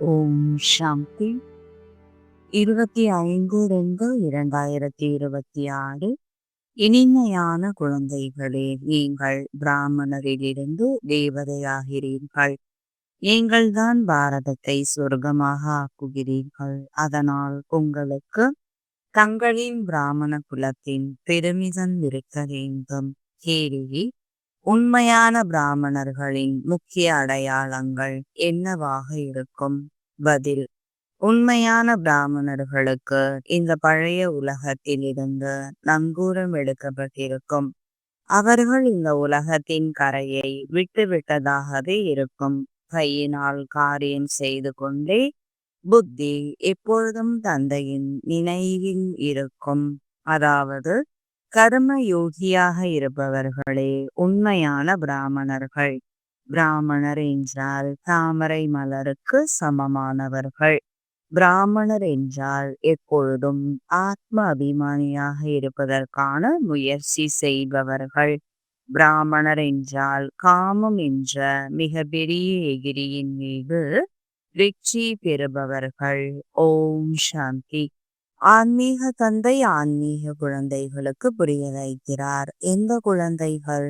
ஓம் சாந்தி 25/2/2026. இனிமையான குழந்தைகளே, நீங்கள் பிராமணரிலிருந்து தேவதையாகிறீர்கள். நீங்கள்தான் பாரதத்தை சொர்க்கமாக ஆக்குகிறீர்கள். அதனால் உங்களுக்கு தங்களின் பிராமண குலத்தின் பெருமிதம் இருக்க வேண்டும். கேள்வி: உண்மையான பிராமணர்களின் முக்கிய அடையாளங்கள் என்னவாக இருக்கும்? பதில்: உண்மையான பிராமணர்களுக்கு இந்த பழைய உலகத்திலிருந்து நங்கூரம் எடுக்கப்பட்டிருக்கும். அவர்கள் இந்த உலகத்தின் கரையை விட்டுவிட்டதாகவே இருக்கும். கையினால் காரியம் செய்து கொண்டே புத்தி எப்பொழுதும் தந்தையின் நினைவில் இருக்கும். அதாவது கர்ம யோகியாக இருப்பவர்களே உண்மையான பிராமணர்கள். பிராமணர் என்றால் தாமரை மலருக்கு சமமானவர்கள். பிராமணர் என்றால் எப்பொழுதும் ஆத்ம அபிமானியாக இருப்பதற்கான முயற்சி செய்பவர்கள். பிராமணர் என்றால் காமம் என்ற மிக பெரிய எதிரியின் மீது வெற்றி பெறுபவர்கள். ஓம் சாந்தி. ஆன்மீக தந்தை ஆன்மீக குழந்தைகளுக்கு புரிய வைக்கிறார். எந்த குழந்தைகள்?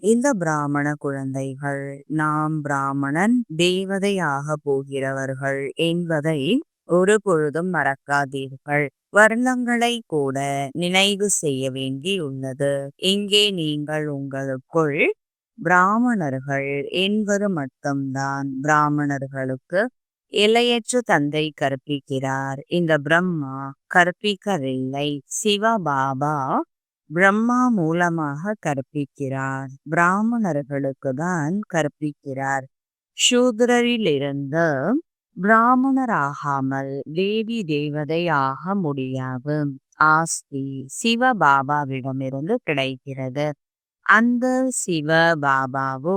இந்த பிராமண குழந்தைகள். நாம் பிராமணன் தேவதையாக போகிறவர்கள் என்பதை ஒரு பொழுதும் மறக்காதீர்கள். வர்ணங்களை கூட நினைவு செய்ய வேண்டியுள்ளது. இங்கே நீங்கள் உங்களுக்குள் பிராமணர்கள் என்பது மட்டும்தான். பிராமணர்களுக்கு எல்லையற்ற தந்தை கற்பிக்கிறார். இந்த பிரம்மா கற்பிக்கவில்லை. சிவபாபா பிரம்மா மூலமாக கற்பிக்கிறார். பிராமணர்களுக்கு தான் கற்பிக்கிறார். சூத்ரரிலிருந்து பிராமணராகாமல் தேவி தேவதை ஆக முடியாது. ஆஸ்தி சிவபாபாவிடமிருந்து கிடைக்கிறது. அந்த சிவபாபாவோ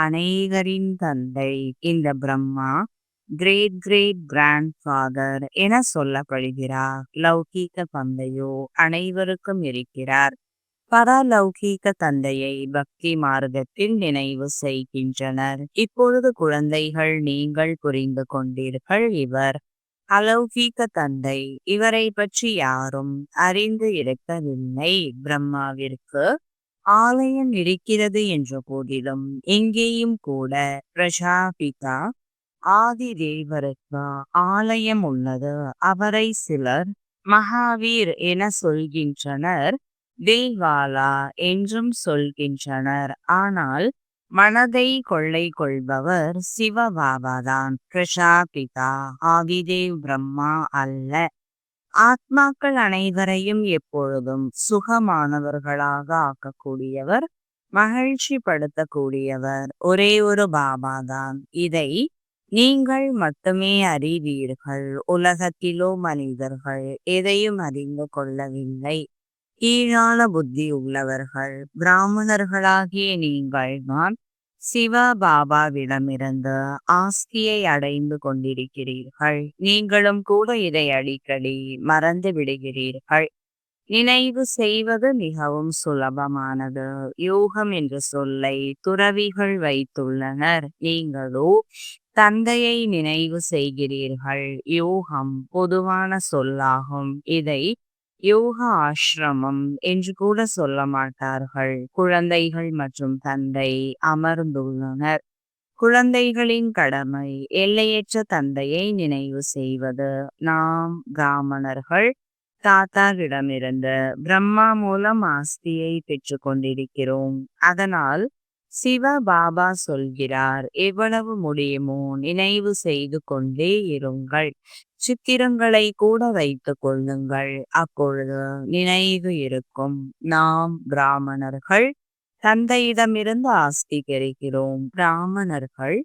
அநேகரின் தந்தை. இந்த Brahma great great grand father என சொல்லப்படுகிறார். லௌகீக தந்தையோ அனைவருக்கும் இருக்கிறார். பரலௌகீக தந்தையை பக்தி மார்க்கத்தில் நினைவு செய்கின்றனர். இப்பொழுது குழந்தைகள், நீங்கள் புரிந்து கொண்டீர்கள். இவர் அலௌகீக தந்தை. இவரை பற்றி யாரும் அறிந்து இருக்கவில்லை. பிரம்மாவிற்கு ஆலயம் இருக்கிறது என்ற போதிலும் இங்கேயும் கூட பிரஜாபிதா ஆதி தேவருக்கு ஆலயம் உள்ளது. அவரை சிலர் மகாவீர் என சொல்கின்றனர், தேவாலா என்றும் சொல்கின்றனர். ஆனால் மனதை கொள்ளை கொள்பவர் சிவபாபாதான். பிரஜாபிதா ஆதிதேவ் பிரம்மா அல்ல. ஆத்மாக்கள் அனைவரையும் எப்பொழுதும் சுகமானவர்களாக ஆக்கக்கூடியவர், மகிழ்ச்சி படுத்தக்கூடியவர் ஒரே ஒரு பாபாதான். இதை நீங்கள் மட்டுமே அறிவீர்கள். உலகத்திலோ மனிதர்கள் எதையும் அறிந்து கொள்ளவில்லை. கீழான புத்தி உள்ளவர்கள் பிராமணர்களாகிய நீங்கள் தான் சிவபாபாவிடமிருந்து ஆஸ்தியை அடைந்து கொண்டிருக்கிறீர்கள். நீங்களும் கூட இதை அடிக்கடி மறந்து விடுகிறீர்கள். நினைவு செய்வது மிகவும் சுலபமானது. யோகம் என்ற சொல்லை துறவிகள் வைத்துள்ளனர். நீங்களோ தந்தையை நினைவு செய்கிறீர்கள். யோகம் பொதுவான சொல்லாகும். இதை யோக ஆசிரமம் என்று கூட சொல்ல மாட்டார்கள். குழந்தைகள் மற்றும் தந்தை அமர்ந்துள்ளனர். குழந்தைகளின் கடமை எல்லையற்ற தந்தையை நினைவு செய்வது. நாம் பிராமணர்கள் தாத்தாவிடமிருந்து பிரம்மா மூலம் ஆஸ்தியை பெற்று கொண்டிருக்கிறோம். அதனால் சிவபாபா சொல்கிறார், எவ்வளவு முடியுமோ நினைவு செய்து கொண்டே இருங்கள். சித்திரங்களை கூட வைத்துக் கொள்ளுங்கள். அப்பொழுது நினைவு இருக்கும். நாம் பிராமணர்கள் தந்தையிடமிருந்து ஆஸ்தி பெறுகிறோம். பிராமணர்கள்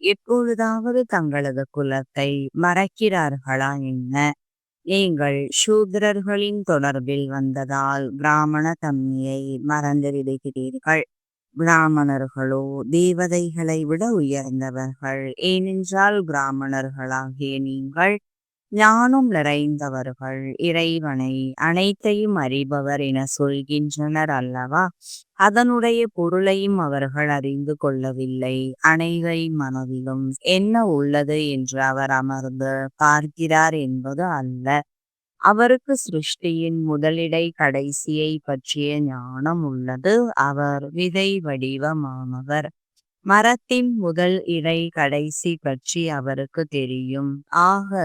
எப்பொழுதாவது தங்களது குலத்தை மறக்கிறார்களா என்ன? நீங்கள் சூத்ரர்களின் தொடர்பில் வந்ததால் பிராமண தன்மையை மறந்துவிடுகிறீர்கள். பிராமணர்களோ தேவதைகளை விட உயர்ந்தவர்கள். ஏனென்றால் பிராமணர்களாகிய நீங்கள் ஞானம் நிறைந்தவர்கள் இறைவனை அனைத்தையும் அறிபவர் என சொல்கின்றனர் அல்லவா? அதனுடைய பொருளையும் அவர்கள் அறிந்து கொள்ளவில்லை. அனைவரின் மனதிலும் என்ன உள்ளது என்று அவர் அமர்ந்து பார்க்கிறார் என்பது அல்ல. அவருக்கு சிருஷ்டியின் முதலிடை கடைசியை பற்றிய ஞானம் உள்ளது. அவர் விதை வடிவமானவர். மரத்தின் முதல் இடை கடைசி பற்றி அவருக்கு தெரியும். ஆக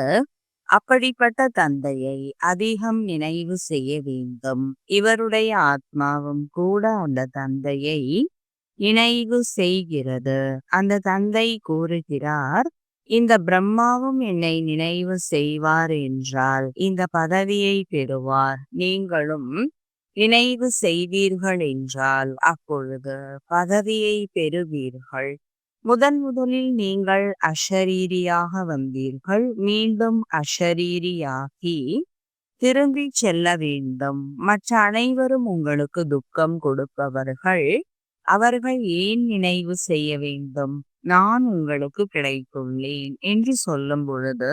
அப்படிப்பட்ட தந்தையை அதிகம் நினைவு செய்ய வேண்டும். இவருடைய ஆத்மாவும் கூட அந்த தந்தையை நினைவு செய்கிறது. அந்த தந்தை கூறுகிறார், இந்த பிரம்மாவும் என்னை நினைவு செய்வார் என்றால் இந்த பதவியை பெறுவார். நீங்களும் நினைவு செய்வீர்கள் என்றால் அப்பொழுது பதவியை பெறுவீர்கள். முதலில் நீங்கள் அஷரீரியாக வந்தீர்கள். மீண்டும் அஷரீரியாகி திரும்பி செல்ல வேண்டும். மற்ற அனைவரும் உங்களுக்கு துக்கம் கொடுப்பவர்கள். அவர்கள் ஏன் நினைவு செய்ய வேண்டும்? நான் உங்களுக்கு கிடைத்துள்ளேன் என்று சொல்லும் பொழுது,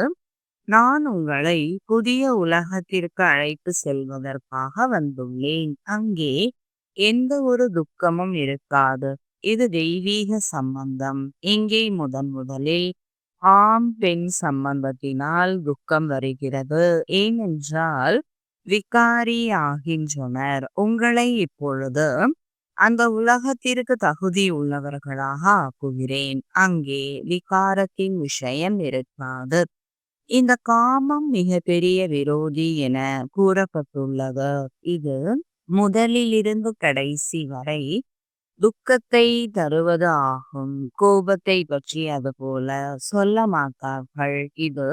நான் உங்களை புதிய உலகத்திற்கு அழைத்து செல்வதற்காக வந்துள்ளேன். அங்கே எந்த ஒரு துக்கமும் இருக்காது. இது தெய்வீக சம்பந்தம். இங்கே முதலில் ஆண் பெண் சம்பந்தத்தினால் துக்கம் வருகிறது. ஏனென்றால் விகாரி ஆகின்றனர். உங்களை இப்பொழுது அந்த உலகத்திற்கு தகுதி உள்ளவர்களாக ஆக்குகிறேன். அங்கே விகாரத்தின் விஷயம் இருக்காது. இந்த காமம் மிக பெரிய விரோதி என கூறப்பட்டுள்ளது. இது முதலிலிருந்து கடைசி வரை துக்கத்தை தருவது ஆகும். கோபத்தை பற்றி அதுபோல சொல்ல மாட்டார்கள். இது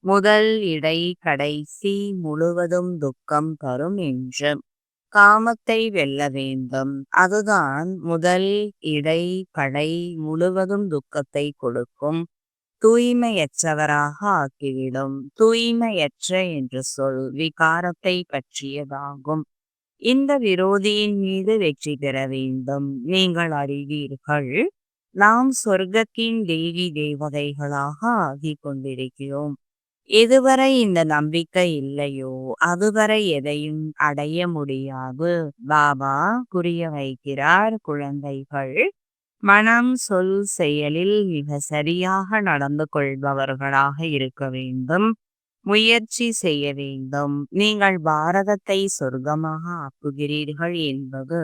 முதல் இடை கடைசி முழுவதும் துக்கம் தரும் என்று. காமத்தை வெல்ல வேண்டும். அதுதான் முதல் இடை கடை முழுவதும் துக்கத்தை கொடுக்கும். தூய்மையற்றவராக ஆக்கிவிடும். தூய்மையற்ற என்ற சொல் விகாரத்தை பற்றியதாகும். இந்த விரோதியின் மீது வெற்றி பெற வேண்டும். நீங்கள் அறிவீர்கள், நாம் சொர்க்கத்தின் தேவி தேவதைகளாக ஆகிக் கொண்டிருக்கிறோம். எதுவரை இந்த நம்பிக்கை இல்லையோ அதுவரை எதையும் அடைய முடியாது. பாபா புரிய வைக்கிறார், குழந்தைகள் மனம் சொல் செயலில் மிக சரியாக நடந்து கொள்பவர்களாக இருக்க வேண்டும். முயற்சி செய்ய வேண்டும். நீங்கள் பாரதத்தை சொர்க்கமாக ஆக்குகிறீர்கள் என்பது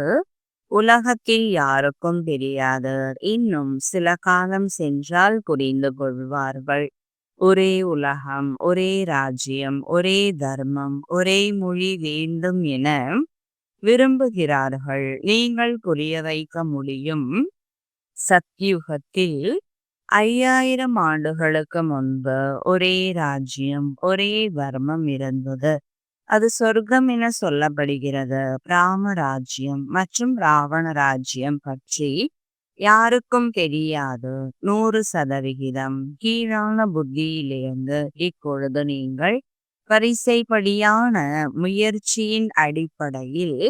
உலகத்தில் யாருக்கும் தெரியாது. இன்னும் சில காலம் சென்றால் புரிந்து கொள்வார்கள். ஒரே உலகம், ஒரே ராஜ்யம், ஒரே தர்மம், ஒரே மொழி வேண்டும் என விரும்புகிறார்கள். நீங்கள் புரிய வைக்க முடியும். சத்யுகத்தில் 5000 ஆண்டுகளுக்கு முன்பு ஒரே ராஜ்யம், ஒரே தர்மம் இருந்தது. அது சொர்க்கம் என சொல்லப்படுகிறது. ராம ராஜ்யம் மற்றும் ராவண ராஜ்யம் பற்றி யாருக்கும் தெரியாது. 100% கீழான புத்தியிலிருந்து இப்பொழுது நீங்கள் வரிசைப்படியான முயற்சியின் அடிப்படையில்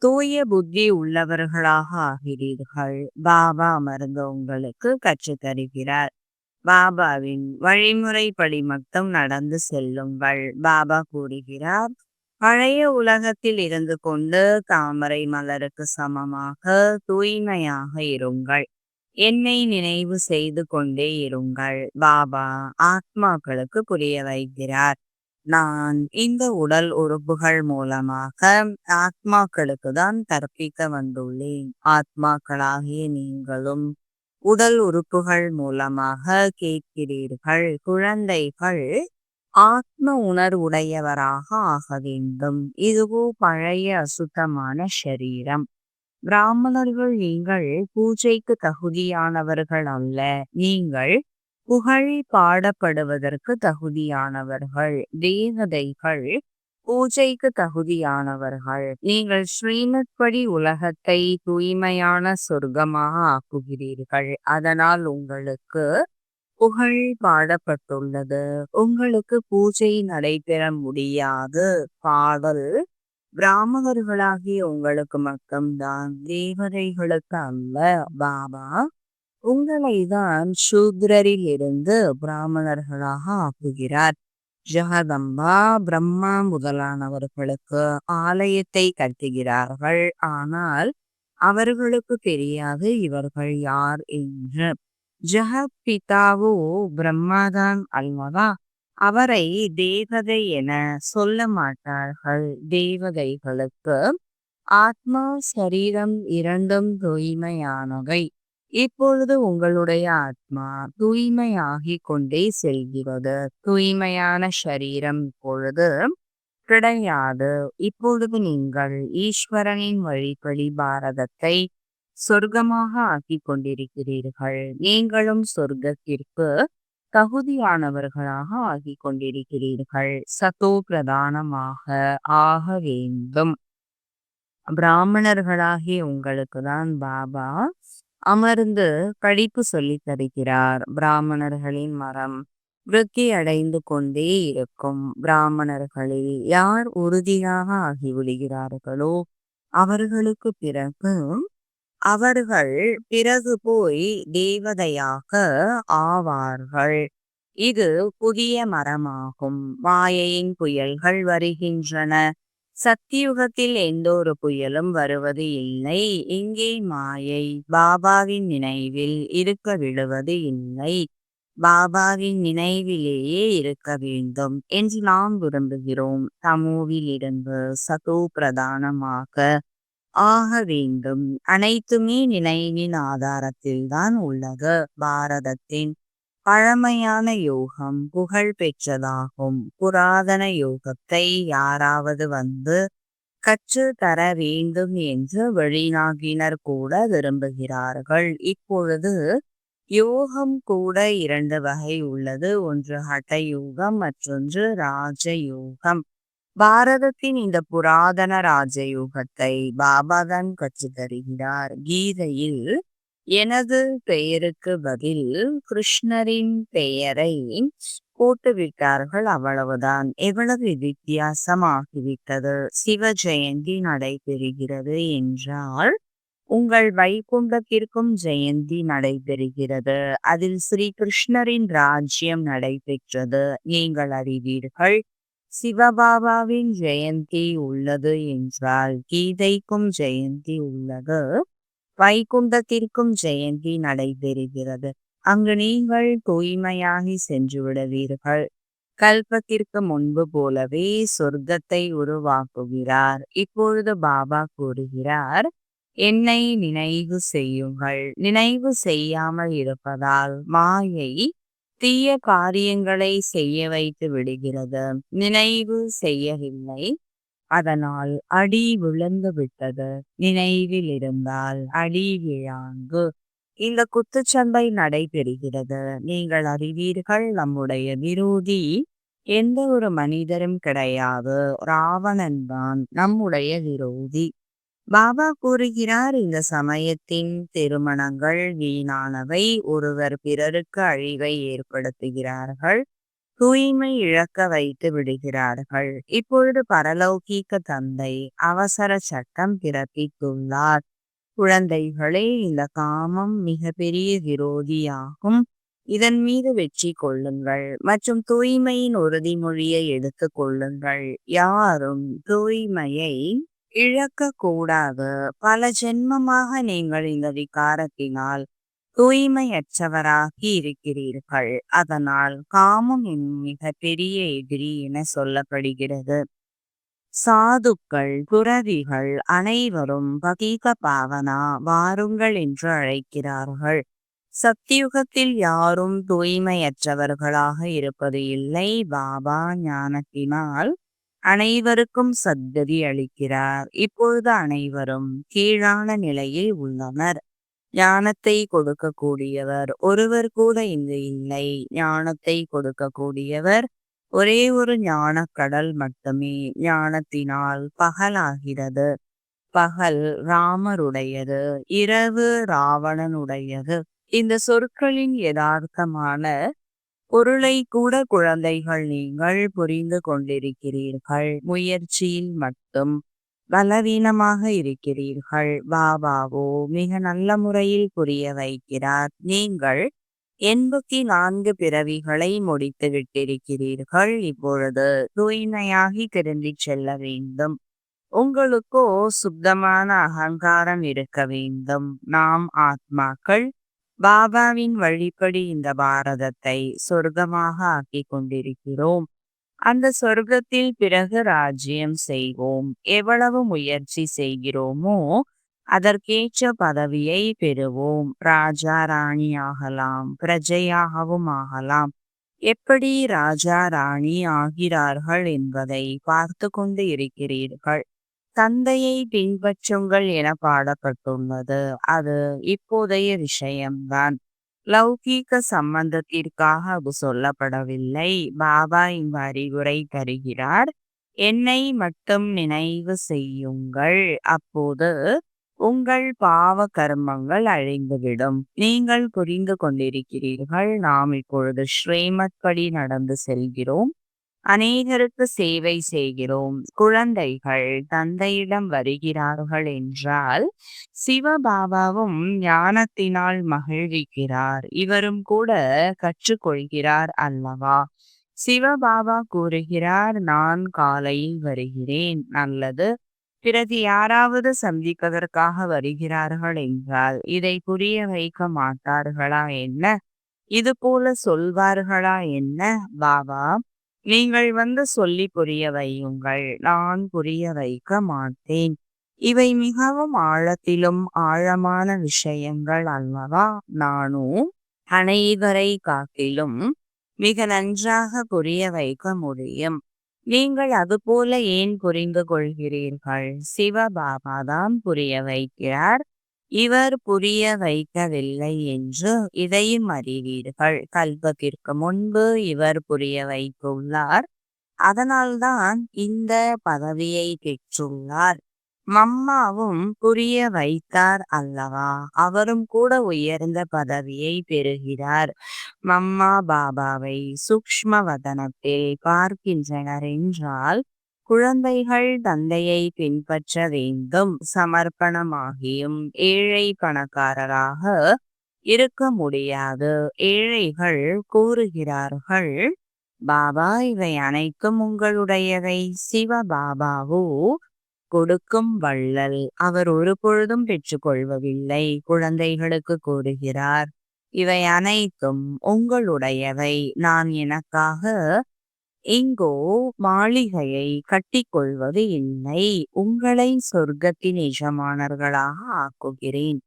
தூய புத்தி உள்ளவர்களாக ஆகிறீர்கள். பாபா அமர்ந்து உங்களுக்கு கற்றுத்தருகிறார். பாபாவின் வழிமுறைப்படி மட்டும் நடந்து செல்லுங்கள். பாபா கூறுகிறார், பழைய உலகத்தில் இருந்து கொண்டு தாமரை மலருக்கு சமமாக தூய்மையாக இருங்கள். என்னை நினைவு செய்து கொண்டே இருங்கள். பாபா ஆத்மாக்களுக்கு புரிய வைக்கிறார், நான் இந்த உடல் உறுப்புகள் மூலமாக ஆத்மாக்களுக்கு தான் கற்பிக்க வந்துள்ளேன். ஆத்மாக்களாகிய நீங்களும் உடல் உறுப்புகள் மூலமாக கேட்கிறீர்கள். குழந்தைகள் ஆத்ம உணர்வுடையவராக ஆக வேண்டும். இதுவோ பழைய அசுத்தமான ஷரீரம். பிராமணர்கள் நீங்கள் பூஜைக்கு தகுதியானவர்கள் அல்ல. நீங்கள் புகழ் பாடப்படுவதற்கு தகுதியானவர்கள். தேவதைகள் பூஜைக்கு தகுதியானவர்கள். நீங்கள் ஸ்ரீமத் படி உலகத்தை தூய்மையான சொர்க்கமாக ஆக்குகிறீர்கள். அதனால் உங்களுக்கு புகழ் பாடப்பட்டுள்ளது. உங்களுக்கு பூஜை நடைபெற முடியாது. பாடல் பிராமணர்களாகிய உங்களுக்கு மட்டும்தான், தேவதைகளுக்கு அல்ல. பாபா உங்களை தான் சூத்ரரில் இருந்து பிராமணர்களாக ஆக்குகிறார். ஜெகதம்பா பிரம்மா முதலானவர்களுக்கு ஆலயத்தை கட்டுகிறார்கள். ஆனால் அவர்களுக்கு தெரியாது இவர்கள் யார் என்று. ஜெகத் பிதாவோ பிரம்மாதான் அல்லவா? அவரை தேவதை என சொல்ல மாட்டார்கள். தேவதைகளுக்கு ஆத்மா சரீரம் இரண்டும் தூய்மையானவை. இப்பொழுது உங்களுடைய ஆத்மா தூய்மையாகிக் கொண்டே செல்கிறது. தூய்மையான சரீரம் இப்பொழுது கிடையாது. இப்பொழுது நீங்கள் ஈஸ்வரனின் வழிப்படி பாரதத்தை சொர்க்கமாக ஆக்கிக் கொண்டிருக்கிறீர்கள். நீங்களும் சொர்க்கத்திற்கு தகுதியானவர்களாக ஆகிக் கொண்டிருக்கிறீர்கள். சதோ பிரதானமாக ஆக வேண்டும். பிராமணர்களாகிய உங்களுக்கு தான் பாபா அமர்ந்து படிப்பு சொல்லித் தருகிறார். பிராமணர்களின் மரம் விருத்தி அடைந்து கொண்டே இருக்கும். பிராமணர்களில் யார் உறுதியாக ஆகிவிடுகிறார்களோ அவர்களுக்கு பிறகு போய் தேவதையாக ஆவார்கள். இது புதிய மரமாகும். மாயையின் புயல்கள் வருகின்றன. சத்தியுகத்தில் எந்த ஒரு புயலும் வருவது இல்லை. இங்கே மாயை பாபாவின் நினைவில் இருக்க விடுவது இல்லை. பாபாவின் நினைவிலேயே இருக்க வேண்டும் என்று நாம் விரும்புகிறோம். தமோவில் இருந்து சதோ பிரதானமாக ஆக வேண்டும். அனைத்துமே நினைவின் ஆதாரத்தில்தான் உள்ளது. பாரதத்தின் பழமையான யோகம் புகழ் பெற்றதாகும். புராதன யோகத்தை யாராவது வந்து கற்று தர வேண்டும் என்று வெளிநாட்டினர் கூட விரும்புகிறார்கள். இப்பொழுது யோகம் கூட 2 வகை உள்ளது. ஒன்று ஹட யோகம், மற்றொன்று ராஜயோகம். பாரதத்தின் இந்த புராதன ராஜயோகத்தை பாபாதான் கற்றுத் தருகிறார். கீதையில் எனது பெயருக்கு பதில் கிருஷ்ணரின் பெயரை போட்டுவிட்டார்கள். அவ்வளவுதான். எவ்வளவு வித்தியாசமாகிவிட்டது. சிவ ஜெயந்தி நடைபெறுகிறது என்றால் உங்கள் வைகுண்டத்திற்கும் ஜெயந்தி நடைபெறுகிறது. அதில் ஸ்ரீ கிருஷ்ணரின் ராஜ்யம் நடைபெற்றது. நீங்கள் அறிவீர்கள். சிவபாபாவின் ஜெயந்தி உள்ளது என்றால் கீதைக்கும் ஜெயந்தி உள்ளது. வைகுண்டத்திற்கும் ஜெயந்தி நடைபெறுகிறது. அங்கு நீங்கள் தூய்மையாகி சென்று விடுவீர்கள். கல்பத்திற்கு முன்பு போலவே சொர்க்கத்தை உருவாக்குகிறார். இப்பொழுது பாபா கூறுகிறார், என்னை நினைவு செய்யுங்கள். நினைவு செய்யாமல் இருப்பதால் மாயை தீய காரியங்களை செய்ய வைத்து விடுகிறது. நினைவு செய்யவில்லை, அதனால் அடி விழுந்து விட்டது. நினைவில் இருந்தால் அடி விழாங்கு. இந்த குத்துச்சண்டை நடைபெறுகிறது. நீங்கள் அறிவீர்கள், நம்முடைய விரோதி எந்த ஒரு மனிதரும் கிடையாது. ராவணன் தான் நம்முடைய விரோதி. பாபா கூறுகிறார், இந்த சமயத்தின் திருமணங்கள் வீணானவை. ஒருவர் பிறருக்கு அழிவை ஏற்படுத்துகிறார்கள். தூய்மை இழக்க வைத்து விடுகிறார்கள். இப்பொழுது பரலௌகீக தந்தை அவசர சட்டம் பிறப்பித்துள்ளார். குழந்தைகளே, இந்த காமம் மிக பெரிய விரோதியாகும். இதன் மீது வெற்றி கொள்ளுங்கள் மற்றும் தூய்மையின் உறுதிமொழியை எடுத்துக் கொள்ளுங்கள். யாரும் தூய்மையை இழக்க கூடாது. பல ஜென்மமாக நீங்கள் இந்த விகாரத்தினால் தூய்மையற்றவராகி இருக்கிறீர்கள். அதனால் காமம் என்னும் மிக பெரிய எதிரி என சொல்லப்படுகிறது. சாதுக்கள், துறவிகள் அனைவரும் பகீக பாவனா வாருங்கள் என்று அழைக்கிறார்கள். சத்தியுகத்தில் யாரும் தூய்மையற்றவர்களாக இருப்பது இல்லை. பாபா ஞானத்தினால் அனைவருக்கும் சத்கதி அளிக்கிறார். இப்பொழுது அனைவரும் கீழான நிலையில் உள்ளனர். ஞானத்தை கொடுக்கக்கூடியவர் ஒருவர் கூட இங்கு இல்லை. ஞானத்தை கொடுக்கக்கூடியவர் ஒரே ஒரு ஞானக்கடல் மட்டுமே. ஞானத்தினால் பகலாகிறது. பகல் ராமருடையது, இரவு ராவணனுடையது. இந்த சொற்களின் யதார்த்தமான பொருளை கூட குழந்தைகள் நீங்கள் புரிந்து கொண்டிருக்கிறீர்கள். முயற்சியில் மட்டும் பலவீனமாக இருக்கிறீர்கள். பாபாவோ மிக நல்ல முறையில் புரிய வைக்கிறார். நீங்கள் 84 பிறவிகளை முடித்து விட்டிருக்கிறீர்கள். இப்பொழுது தூய்மையாகி திரும்பிச் செல்ல வேண்டும். உங்களுக்கோ சுத்தமான அகங்காரம் இருக்க வேண்டும். நாம் ஆத்மாக்கள் பாபாவின் வழிப்படி இந்த பாரதத்தை சொர்க்கமாக ஆக்கிக் கொண்டிருக்கிறோம். அந்த சொர்க்கத்தில் பிறகு ராஜ்யம் செய்வோம். எவ்வளவு முயற்சி செய்கிறோமோ அதற்கேற்ற பதவியை பெறுவோம். ராஜா ராணி ஆகலாம், பிரஜையாகவும் ஆகலாம். எப்படி ராஜா ராணி ஆகிறார்கள் என்பதை பார்த்து கொண்டு இருக்கிறீர்கள். தந்தையை பின்பற்றுங்கள் என பாடப்பட்டுள்ளது. அது இப்போதைய விஷயம்தான். லௌகீக சம்பந்தத்திற்காக அது சொல்லப்படவில்லை. பாபா இங்கு அறிவுரை தருகிறார். என்னை மட்டும் நினைவு செய்யுங்கள். அப்போது உங்கள் பாவ கர்மங்கள் அழிந்துவிடும். நீங்கள் புரிந்து கொண்டிருக்கிறீர்கள். நாம் இப்பொழுது ஸ்ரீமத் படி நடந்து செல்கிறோம். அநேகருக்கு சேவை செய்கிறோம். குழந்தைகள் தந்தையிடம் வருகிறார்கள் என்றால் சிவபாபாவும் ஞானத்தினால் மகிழ்விக்கிறார். இவரும் கூட கற்றுக்கொள்கிறார் அல்லவா? சிவபாபா கூறுகிறார், நான் காலையில் வருகிறேன். நல்லது. பிறகு யாராவது சந்திப்பதற்காக வருகிறார்கள் என்றால் இதை புரிய வைக்க மாட்டார்களா என்ன? இது போல சொல்வார்களா என்ன? பாபா, நீங்கள் வந்து சொல்லி புரிய வையுங்கள். நான் புரிய வைக்க மாட்டேன். இவை மிகவும் ஆழத்திலும் ஆழமான விஷயங்கள் அல்லவா? நானும் அனைவரை காட்டிலும் மிக நன்றாக புரிய வைக்க முடியும். நீங்கள் அதுபோல ஏன் புரிந்து கொள்கிறீர்கள்? சிவபாபா தான் புரிய வைக்கிறார். இவர் புரிய வைக்கவில்லை என்று இதையும் அறிவீர்கள். கல்பத்திற்கு முன்பு இவர் புரிய வைத்துள்ளார். அதனால்தான் இந்த பதவியை பெற்றுள்ளார். மம்மாவும் புரிய வைத்தார் அல்லவா? அவரும் கூட உயர்ந்த பதவியை பெறுகிறார். மம்மா பாபாவை சூக்ஷ்ம வதனத்தில் பார்க்கின்றனர் என்றால் குழந்தைகள் தந்தையை பின்பற்ற வேண்டும். சமர்ப்பணமாகியும் ஏழை பணக்காரராக இருக்க முடியாது. ஏழைகள் கூறுகிறார்கள், பாபா இவை அனைத்தும் உங்களுடையவை. சிவபாபாவோ கொடுக்கும் வள்ளல். அவர் ஒரு பொழுதும் பெற்றுக்கொள்வதில்லை. குழந்தைகளுக்கு கூறுகிறார், இவை அனைத்தும் உங்களுடையவை. நான் எனக்காக இங்கோ மாளிகையை கட்டிக்கொள்வது இல்லை. உங்களை சொர்க்கத்தின் எஜமானர்களாக ஆக்குகிறேன்.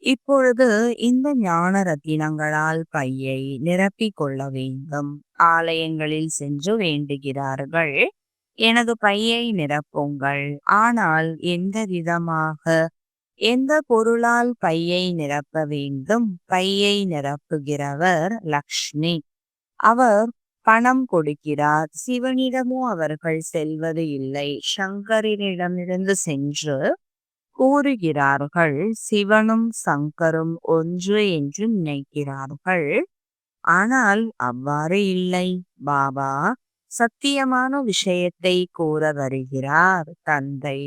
இப்பொழுது இந்த ஞான ரத்தினங்களால் பையை நிரப்பிக் கொள்ள வேண்டும். ஆலயங்களில் சென்று வேண்டுகிறார்கள், எனது பையை நிரப்புங்கள். ஆனால் எந்த விதமாக, எந்த பொருளால் பையை நிரப்ப வேண்டும்? பையை நிரப்புகிறவர் லக்ஷ்மி. அவர் பணம் கொடுக்கிறார். சிவனிடமோ அவர்கள் செல்வது இல்லை. சங்கரிடமிருந்து சென்று கூறுகிறார்கள். சிவனும் சங்கரும் ஒன்று என்று நினைக்கிறார்கள். ஆனால் அவ்வாறு இல்லை. பாபா சத்தியமான விஷயத்தை கூற வருகிறார். தந்தை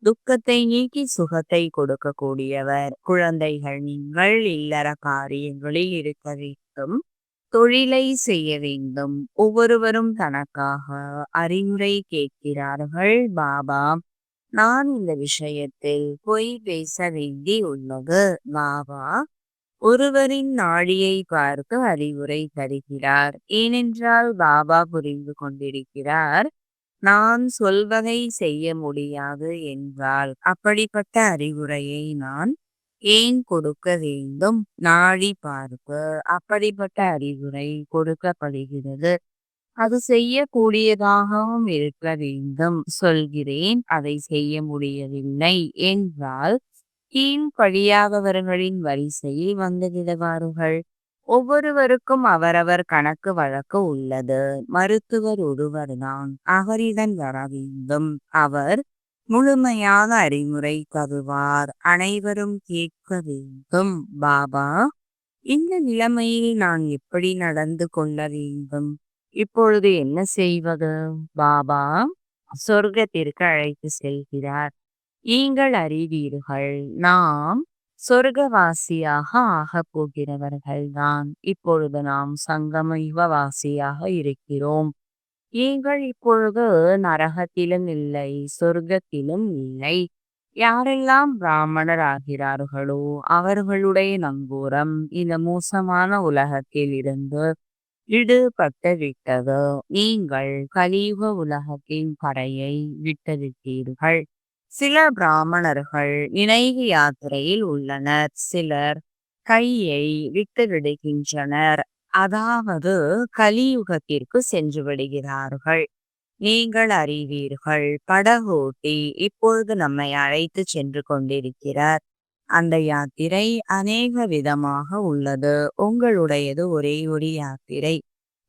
துக்கத்தை நீக்கி சுகத்தை கொடுக்கக்கூடியவர். குழந்தைகள், நீங்கள் இல்லற காரியங்களில் இருக்க வேண்டும். தொழிலை செய்ய வேண்டும். ஒவ்வொருவரும் தனக்காக அறிவுரை கேட்கிறார்கள். பாபா, நான் இந்த விஷயத்தில் பொய் பேச வேண்டி உள்ளது. பாபா ஒருவரின் நாடியை பார்த்து அறிவுரை தருகிறார். ஏனென்றால் பாபா புரிந்து கொண்டிருக்கிறார், நான் சொல்வதை செய்ய முடியாது என்றால் அப்படிப்பட்ட அறிவுரையை நான் ஏன் கொடுக்க வேண்டும்? நாடி பார்த்து அப்படிப்பட்ட அறிவுரை கொடுக்கப்படுகிறது. அது செய்யக்கூடியதாகவும் இருக்க வேண்டும். சொல்கிறேன், அதை செய்ய முடியவில்லை என்றால் கீழ்படியாதவர்களின் வரிசையில் வந்து விடுவார்கள். ஒவ்வொருவருக்கும் அவரவர் கணக்கு வழக்கு உள்ளது. மருத்துவர் ஒருவர்தான், அவரிடம் வர வேண்டும். அவர் முழுமையான அறிவுரை தருவார். அனைவரும் கேட்க வேண்டும். பாபா, இந்த நிலைமையில் நான் எப்படி நடந்து கொள்ள வேண்டும்? இப்பொழுது என்ன செய்வது? பாபா சொர்க்கத்திற்கு அழைத்து செல்கிறார். நீங்கள் அறிவீர்கள், நாம் சொர்க்கவாசியாக ஆகப் போகிறவர்கள்தான். இப்பொழுது நாம் சங்கம யுகவாசியாக இருக்கிறோம். நீங்கள் இப்பொழுது நரகத்திலும் இல்லை, சொர்க்கத்திலும் இல்லை. யாரெல்லாம் பிராமணர் ஆகிறார்களோ அவர்களுடைய நங்கூரம் இந்த மோசமான உலகத்தில் இருந்து விடுபட்டு விட்டது. நீங்கள் கலியுக உலகத்தின் கரையை விட்டுவிட்டீர்கள். சில பிராமணர்கள் நினைவு யாத்திரையில் உள்ளனர். சிலர் கையை விட்டு விடுகின்றனர். அதாவது கலியுகத்திற்கு சென்று விடுகிறார்கள். நீங்கள் அறிவீர்கள், படகோட்டி இப்பொழுது நம்மை அழைத்து சென்று கொண்டிருக்கிறார். அந்த யாத்திரை அநேக விதமாக உள்ளது. உங்களுடையது ஒரே ஒரு யாத்திரை.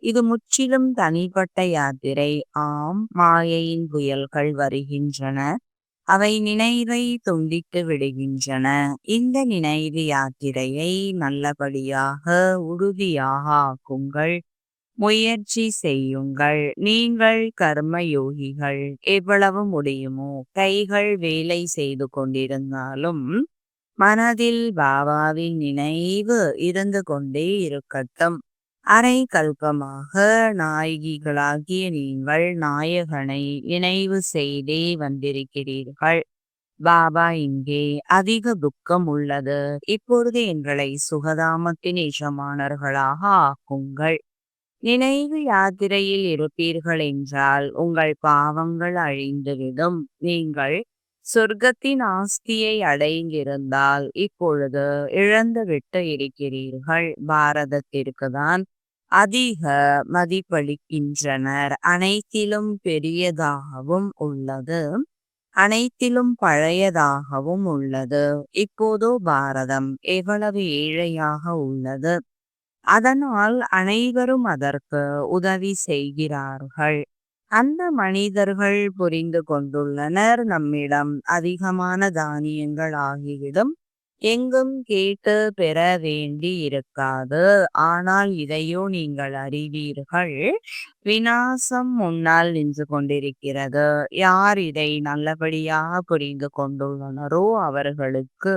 இது முற்றிலும் தனிப்பட்ட யாத்திரை. ஆம், மாயையின் புயல்கள் வருகின்றன. அவை நினைவை துண்டித்து விடுகின்றன. இந்த நினைவு யாத்திரையை நல்லபடியாக உறுதியாக ஆக்குங்கள். முயற்சி செய்யுங்கள். நீங்கள் கர்ம யோகிகள். எவ்வளவு முடியுமோ கைகள் வேலை செய்து கொண்டிருந்தாலும் மனதில் பாபாவின் நினைவு இருந்து கொண்டே இருக்கட்டும். அரை கல்பமாக நாயகிகளாகிய நீங்கள் நாயகனை நினைவு செய்தே வந்திருக்கிறீர்கள். பாபா, இங்கே அதிக துக்கம் உள்ளது. இப்பொழுது எங்களை சுகதாமத்தின் எஜமானர்களாக ஆக்குங்கள். நினைவு யாத்திரையில் இருப்பீர்கள் என்றால் உங்கள் பாவங்கள் அழிந்துவிடும். நீங்கள் சொர்க்கத்தின் ஆஸ்தியை அடைந்திருந்தால் இப்பொழுது இழந்துவிட்டு இருக்கிறீர்கள். பாரதத்திற்கு தான் அதிக மதிப்பளிக்கின்றனர். அனைத்திலும் பெரியதாகவும் உள்ளது, அனைத்திலும் பழையதாகவும் உள்ளது. இப்போதோ பாரதம் எவ்வளவு ஏழையாக உள்ளது. அதனால் அனைவரும் அதற்கு உதவி செய்கிறார்கள். அந்த மனிதர்கள் புரிந்து கொண்டுள்ளனர், நம்மிடம் அதிகமான தானியங்கள் ஆகிவிடும், எங்கும் கேட்டு பெற வேண்டி இருக்காது. ஆனால் இதையோ நீங்கள் அறிவீர்கள், விநாசம் முன்னால் நின்று கொண்டிருக்கிறது. யார் இதை நல்லபடியாக புரிந்து கொண்டுள்ளனரோ அவர்களுக்கு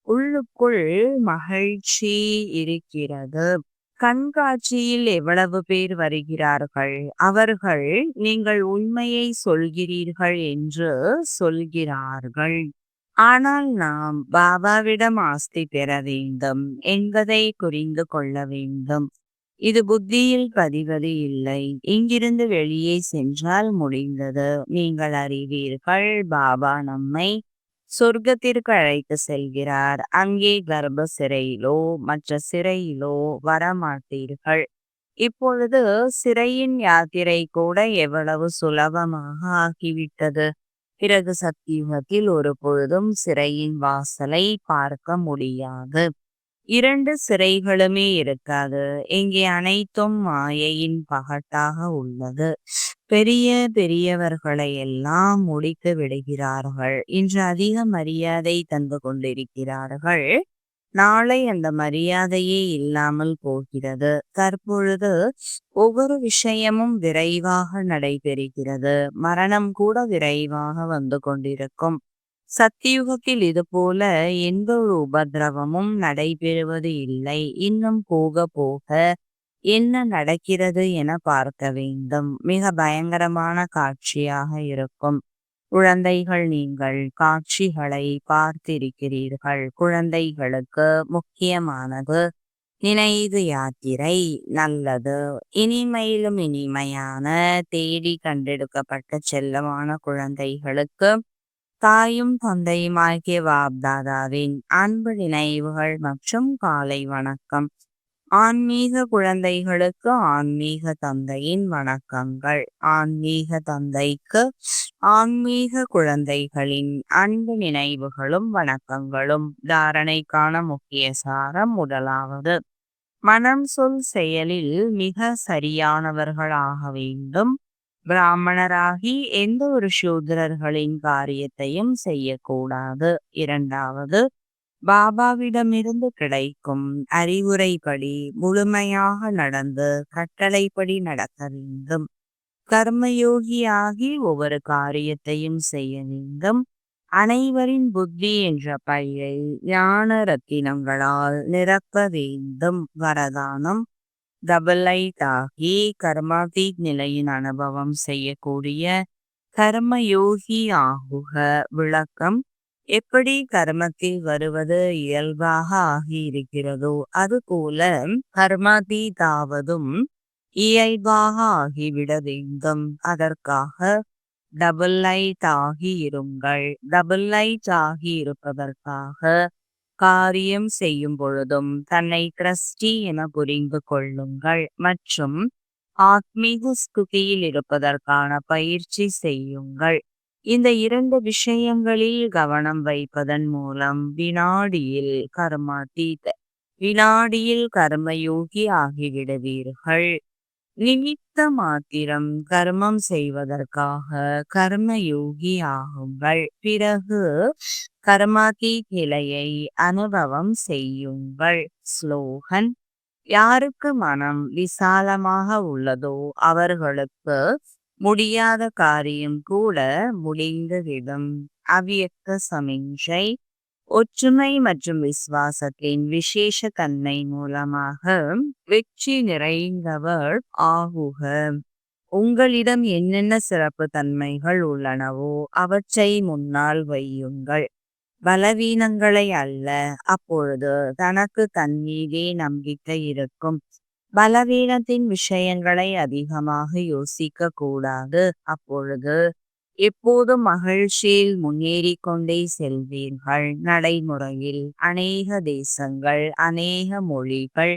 உள்ளுக்குள் மகிழ்ச்சி இருக்கிறது. கண்காட்சியில் எவ்வளவு பேர் வருகிறார்கள். அவர்கள் நீங்கள் உண்மையை சொல்கிறீர்கள் என்று சொல்கிறார்கள். ஆனால் நாம் பாபாவிடம் ஆஸ்தி பெற வேண்டும் என்பதை புரிந்து கொள்ள வேண்டும். இது புத்தியில் பதிவது இல்லை. இங்கிருந்து வெளியே சென்றால் முடிந்தது. நீங்கள் அறிவீர்கள், பாபா நம்மை சொர்க்கத்திற்கு அழைத்து செல்கிறார். அங்கே கர்ப்ப சிறையிலோ மற்ற சிறையிலோ வரமாட்டீர்கள். இப்பொழுது சிறையின் யாத்திரை கூட எவ்வளவு சுலபமாக ஆகிவிட்டது. பிறகு சத்தியுகத்தில் ஒரு பொழுதும் சிறையின் வாசலை பார்க்க முடியாது. 2 சிறைகளுமே இருக்காது. இங்கே அனைத்தும் மாயையின் பகட்டாக உள்ளது. பெரிய பெரியவர்களை எல்லாம் முடித்து விடுகிறார்கள். இன்று அதிக மரியாதை தந்து கொண்டிருக்கிறார்கள். நாளை அந்த மரியாதையே இல்லாமல் போகிறது. தற்பொழுது ஒவ்வொரு விஷயமும் விரைவாக நடைபெறுகிறது. மரணம் கூட விரைவாக வந்து கொண்டிருக்கும். சத்தியுகத்தில் இதுபோல எந்த ஒரு உபதிரவமும் நடைபெறுவது இல்லை. இன்னும் போக போக என்ன நடக்கிறது என பார்க்க வேண்டும். மிக பயங்கரமான காட்சியாக இருக்கும். குழந்தைகள், நீங்கள் காட்சிகளை பார்த்திருக்கிறீர்கள். குழந்தைகளுக்கு முக்கியமானது நினைவு யாத்திரை. நல்லது. இனிமையிலும் இனிமையான தேடி கண்டெடுக்கப்பட்ட செல்லமான குழந்தைகளுக்கு தாயும் தந்தையுமாகிய வாப்தாதாவின் அன்பு நினைவுகள் மற்றும் காலை வணக்கம். ஆன்மீக குழந்தைகளுக்கு ஆன்மீக தந்தையின் வணக்கங்கள். ஆன்மீக தந்தைக்கு ஆன்மீக குழந்தைகளின் அன்பு நினைவுகளும் வணக்கங்களும். தாரணைக்கான முக்கிய சாரம். முதலாவது, மனம் சொல் செயலில் மிக சரியானவர்களாக வேண்டும். பிராமணராகி எந்த ஒரு சூத்திரர்களின் காரியத்தையும் செய்யக்கூடாது. இரண்டாவது, பாபாவிடமிருந்து கிடைக்கும் அறிவுரைப்படி முழுமையாக நடந்து கட்டளைப்படி நடக்க வேண்டும். கர்மயோகியாகி ஒவ்வொரு காரியத்தையும் செய்ய வேண்டும். அனைவரின் புத்தி என்ற பையை ஞான ரத்தினங்களால் நிரப்ப வேண்டும். வரதானம் டபுளைட்டாகி கர்மாதீத் நிலையின் அனுபவம் செய்யக்கூடிய கர்மயோகி ஆகுக. விளக்கம்: எப்படி கர்மத்தில் வருவது இயல்பாக ஆகியிருக்கிறதோ அதுபோல கர்மாதீதாவதும் இயல்பாக ஆகிவிட வேண்டும். அதற்காக டபுளைட் ஆகி இருங்கள். டபுளைட் ஆகி இருப்பதற்காக காரியம் செய்யும் பொழுதும் தன்னை டிரஸ்டி என புரிந்து கொள்ளுங்கள் மற்றும் ஆத்மீக ஸ்துதியில் இருப்பதற்கான பயிற்சி செய்யுங்கள். இந்த 2 விஷயங்களில் கவனம் வைப்பதன் மூலம் வினாடியில் கர்மயோகி ஆகிவிடுவீர்கள். நிமித்த மாத்திரம் கர்மம் செய்வதற்காக கர்மயோகி ஆகுங்கள். பிறகு கர்மாதீத் நிலையை அனுபவம் செய்யுங்கள். ஸ்லோகன்: யாருக்கு மனம் விசாலமாக உள்ளதோ அவர்களுக்கு முடியாத காரியம் கூட முடிந்துவிடும். அவ்யக்த சமிஞ்சை: ஒற்றுமை மற்றும் விசுவாசத்தின் விசேஷ தன்மை மூலமாக வெற்றி நிறைந்தவர் ஆகுக. உங்களிடம் என்னென்ன சிறப்பு தன்மைகள் உள்ளனவோ அவற்றை முன்னால் வையுங்கள். பலவீனங்களை அல்ல. அப்பொழுது தனக்கு தன் மீதே நம்பிக்கை இருக்கும். பலவீனத்தின் விஷயங்களை அதிகமாக யோசிக்க கூடாது. அப்பொழுது எப்போதும் மகிழ்ச்சியில் முன்னேறிக் கொண்டே செல்வீர்கள். நடைமுறையில் அநேக தேசங்கள், அநேக மொழிகள்,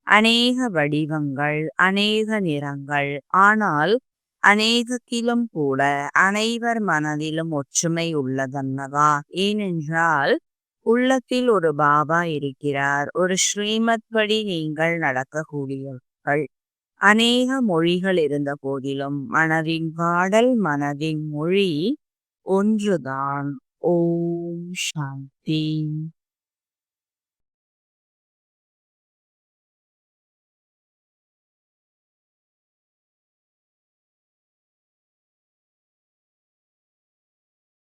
அநேக வடிவங்கள், அநேக நிறங்கள், ஆனால் அநேகத்திலும் கூட அனைவர் மனதிலும் ஒற்றுமை உள்ளதல்லவா? ஏனென்றால் உள்ளத்தில் ஒரு பாபா இருக்கிறார். ஒரு ஸ்ரீமத் படி நீங்கள் நடக்கக்கூடியவர்கள். அநேக மொழிகள் இருந்த போதிலும் மனதின் பாடல், மனதின் மொழி ஒன்றுதான். ஓம் சாந்தி.